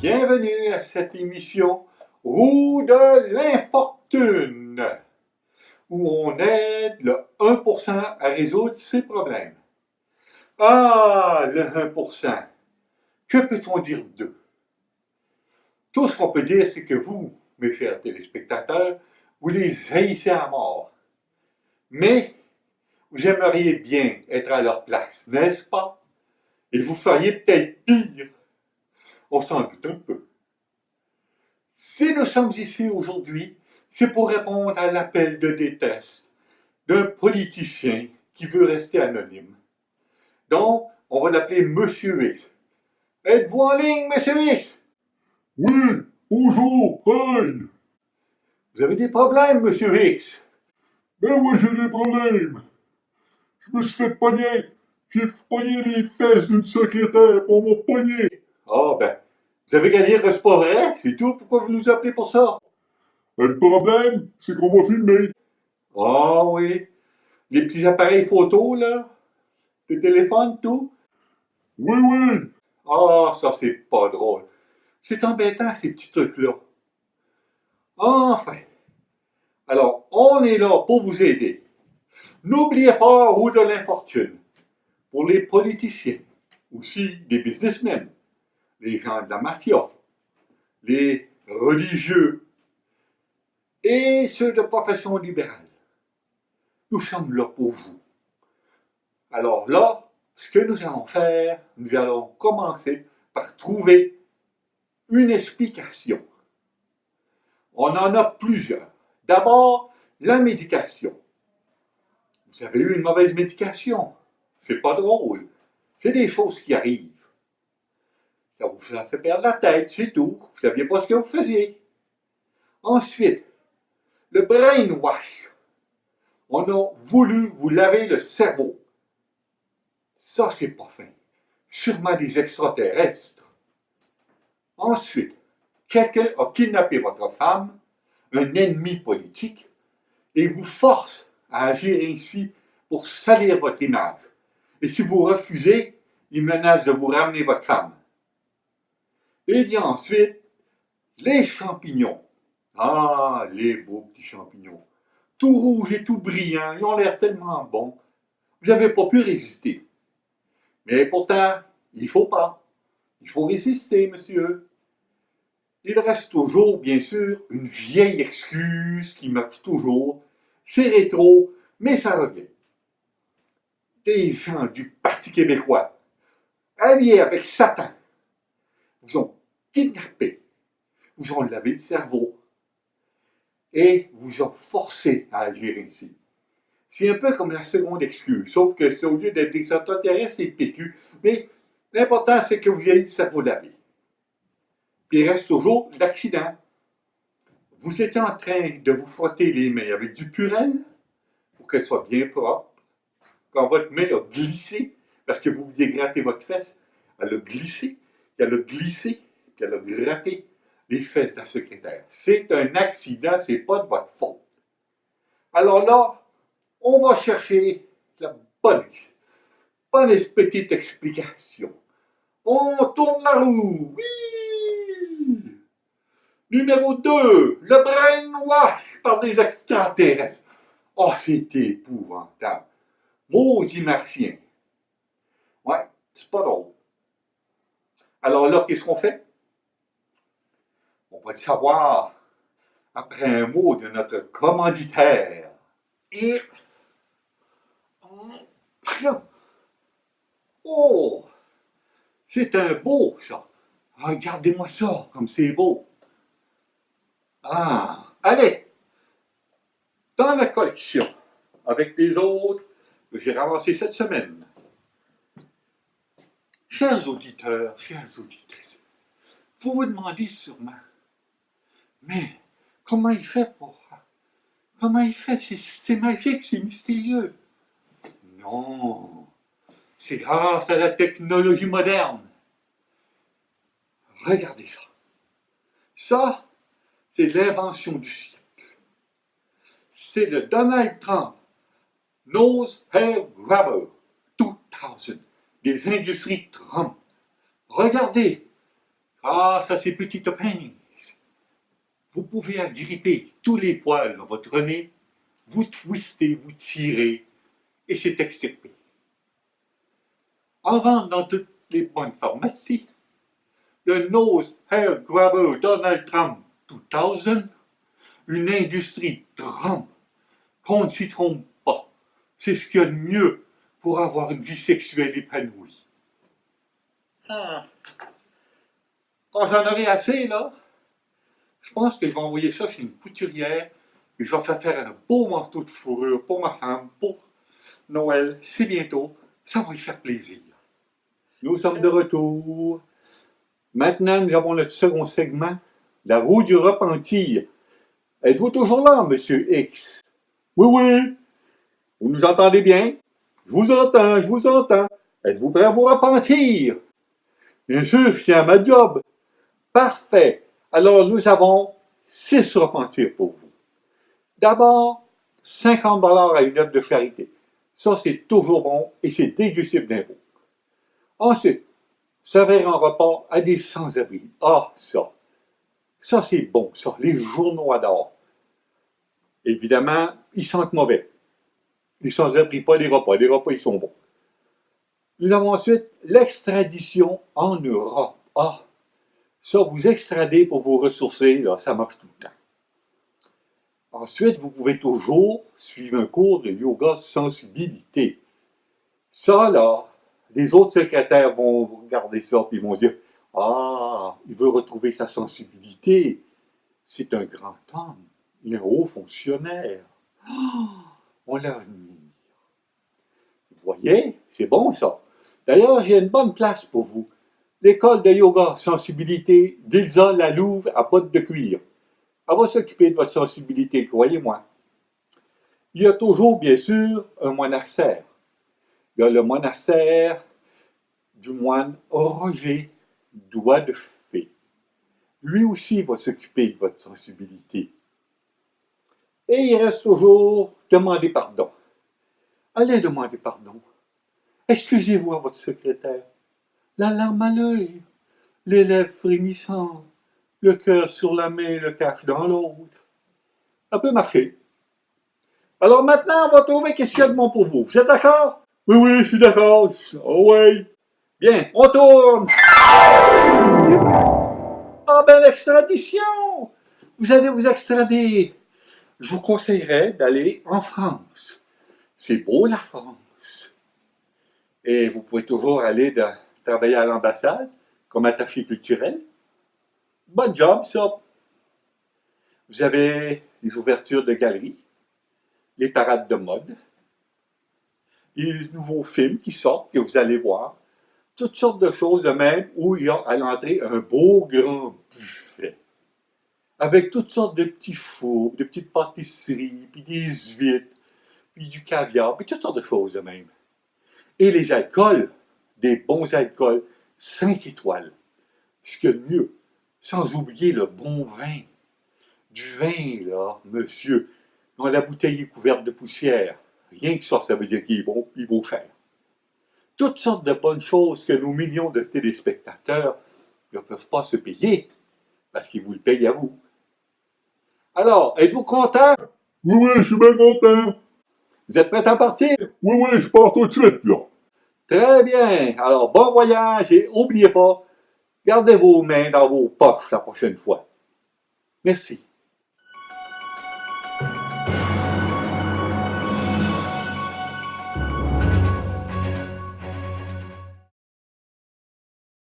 Bienvenue à cette émission Roue de l'infortune, où on aide le 1% à résoudre ses problèmes. Ah, le 1%, que peut-on dire d'eux? Tout ce qu'on peut dire, c'est que vous, mes chers téléspectateurs, vous les haïssez à mort. Mais vous aimeriez bien être à leur place, n'est-ce pas? Et vous feriez peut-être pire. On s'en doute un peu. Si nous sommes ici aujourd'hui, c'est pour répondre à l'appel de déteste d'un politicien qui veut rester anonyme. Donc, on va l'appeler Monsieur X. Êtes-vous en ligne, Monsieur X? Oui, bonjour, hey! Vous avez des problèmes, Monsieur X? Ben oui, j'ai des problèmes. Je me suis fait pogner. J'ai pogné les fesses d'une secrétaire pour mon pogner. Ah ben, vous avez qu'à dire que c'est pas vrai, c'est tout. Pourquoi vous nous appelez pour ça? Le problème, c'est qu'on m'a filmé. Ah oui, les petits appareils photo, là, le téléphone, tout. Oui, oui. Ah, ça c'est pas drôle. C'est embêtant, ces petits trucs-là. Enfin, alors, on est là pour vous aider. N'oubliez pas roue de l'infortune. Pour les politiciens, aussi des businessmen, les gens de la mafia, les religieux et ceux de profession libérale. Nous sommes là pour vous. Alors là, ce que nous allons faire, nous allons commencer par trouver une explication. On en a plusieurs. D'abord, la médication. Vous avez eu une mauvaise médication. C'est pas drôle. C'est des choses qui arrivent. Ça vous a fait perdre la tête, c'est tout. Vous ne saviez pas ce que vous faisiez. Ensuite, le brainwash. On a voulu vous laver le cerveau. Ça, c'est pas fin. Sûrement des extraterrestres. Ensuite, quelqu'un a kidnappé votre femme, un ennemi politique, et vous force à agir ainsi pour salir votre image. Et si vous refusez, il menace de vous ramener votre femme. Et bien ensuite, les champignons. Ah, les beaux petits champignons. Tout rouges et tout brillants, ils ont l'air tellement bons. Vous n'avez pas pu résister. Mais pourtant, il ne faut pas. Il faut résister, monsieur. Il reste toujours, bien sûr, une vieille excuse qui marche toujours. C'est rétro, mais ça revient. Des gens du Parti québécois, alliés avec Satan, vous ont kidnappé, vous ont lavé le cerveau et vous ont forcé à agir ainsi. C'est un peu comme la seconde excuse, sauf que c'est au lieu d'être des extraterrestres, c'est PQ. Mais l'important, c'est que vous ayez le cerveau lavé. Puis il reste toujours l'accident. Vous étiez en train de vous frotter les mains avec du Purel pour qu'elles soient bien propres. Quand votre main a glissé, parce que vous vouliez gratter votre fesse, elle a glissé, puis elle a glissé, puis elle a gratté les fesses de la secrétaire. C'est un accident, c'est pas de votre faute. Alors là, on va chercher la bonne petite explication. On tourne la roue. Oui! Numéro 2, le brainwash par des extraterrestres. Oh, c'est épouvantable. Maudit martien. Ouais, c'est pas drôle. Alors là, qu'est-ce qu'on fait? On va le savoir après un mot de notre commanditaire. Et... Oh! C'est un beau, ça. Regardez-moi ça, comme c'est beau. Ah! Allez! Dans la collection, avec les autres que j'ai ramassés cette semaine. Chers auditeurs, chères auditrices, vous vous demandez sûrement, mais comment il fait pour... Comment il fait? C'est magique, c'est mystérieux. Non, c'est grâce à la technologie moderne. Regardez ça. Ça, c'est l'invention du siècle. C'est le Donald Trump Nose Hair Grabber 2000. des industries Trump. Regardez, grâce à ces petites pinces, vous pouvez agripper tous les poils dans votre nez, vous twistez, vous tirez, et c'est extirpé. En vente dans toutes les bonnes pharmacies, le Nose Hair Grabber Donald Trump 2000, une industrie Trump qu'on ne s'y trompe pas. C'est ce qu'il y a de mieux pour avoir une vie sexuelle épanouie. Ah. Quand j'en aurai assez, là, je pense que je vais envoyer ça chez une couturière et je vais faire un beau manteau de fourrure pour ma femme, pour Noël. C'est bientôt, ça va lui faire plaisir. Nous sommes de retour. Maintenant, nous avons notre second segment, la roue du repentir. Êtes-vous toujours là, Monsieur X? Oui, oui. Vous nous entendez bien? Je vous entends, je vous entends. Êtes-vous prêt à vous repentir? Bien sûr, je tiens à ma job. Parfait. Alors, nous avons 6 repentirs pour vous. D'abord, 50 $ à une œuvre de charité. Ça, c'est toujours bon et c'est déductible d'impôt. Ensuite, servir un repas à des sans-abri. Ah, ça c'est bon, ça. Les journaux adorent. Évidemment, ils sentent mauvais. Les sans-abri, pas les repas. Les repas, ils sont bons. Nous avons ensuite l'extradition en Europe. Ah, ça, vous extradez pour vous ressourcer, là, ça marche tout le temps. Ensuite, vous pouvez toujours suivre un cours de yoga sensibilité. Ça, là, les autres secrétaires vont regarder ça et vont dire « Ah, il veut retrouver sa sensibilité. C'est un grand homme, il est un haut fonctionnaire. Oh, on l'admire. » Vous voyez, c'est bon ça. D'ailleurs, j'ai une bonne place pour vous. L'école de yoga sensibilité d'Ilsa Lalouve à bottes de cuir. Elle va s'occuper de votre sensibilité, croyez-moi. Il y a toujours, bien sûr, un monastère. Il y a le monastère du moine Roger Doigt de Fée. Lui aussi va s'occuper de votre sensibilité. Et il reste toujours demander pardon. Allez demander pardon. Excusez-vous à votre secrétaire. La larme à l'œil, les lèvres frémissantes, le cœur sur la main, le cache dans l'autre. Ça peut marcher. Alors maintenant, on va trouver qu'est-ce qu'il y a de bon pour vous. Vous êtes d'accord? Oui, oui, je suis d'accord. Oh oui. Bien, on tourne. Ah ben l'extradition. Vous allez vous extrader. Je vous conseillerais d'aller en France. C'est beau la France. Et vous pouvez toujours aller travailler à l'ambassade comme attaché culturel. Bon job ça. Vous avez les ouvertures de galeries, les parades de mode, les nouveaux films qui sortent, que vous allez voir, toutes sortes de choses de même où il y a à l'entrée un beau grand buffet, avec toutes sortes de petits fours, de petites pâtisseries, puis des huîtres, puis du caviar, puis toutes sortes de choses de même. Et les alcools, des bons alcools, 5 étoiles, ce qu'il y a de mieux, sans oublier le bon vin. Du vin, là, monsieur, dont la bouteille est couverte de poussière. Rien que ça veut dire qu'il est bon, il vaut cher. Toutes sortes de bonnes choses que nos millions de téléspectateurs ne peuvent pas se payer, parce qu'ils vous le payent à vous. Alors, êtes-vous content? Oui, oui, je suis bien content. Vous êtes prêts à partir? Oui, oui, je pars tout de suite, là. Très bien. Alors, bon voyage et n'oubliez pas, gardez vos mains dans vos poches la prochaine fois. Merci.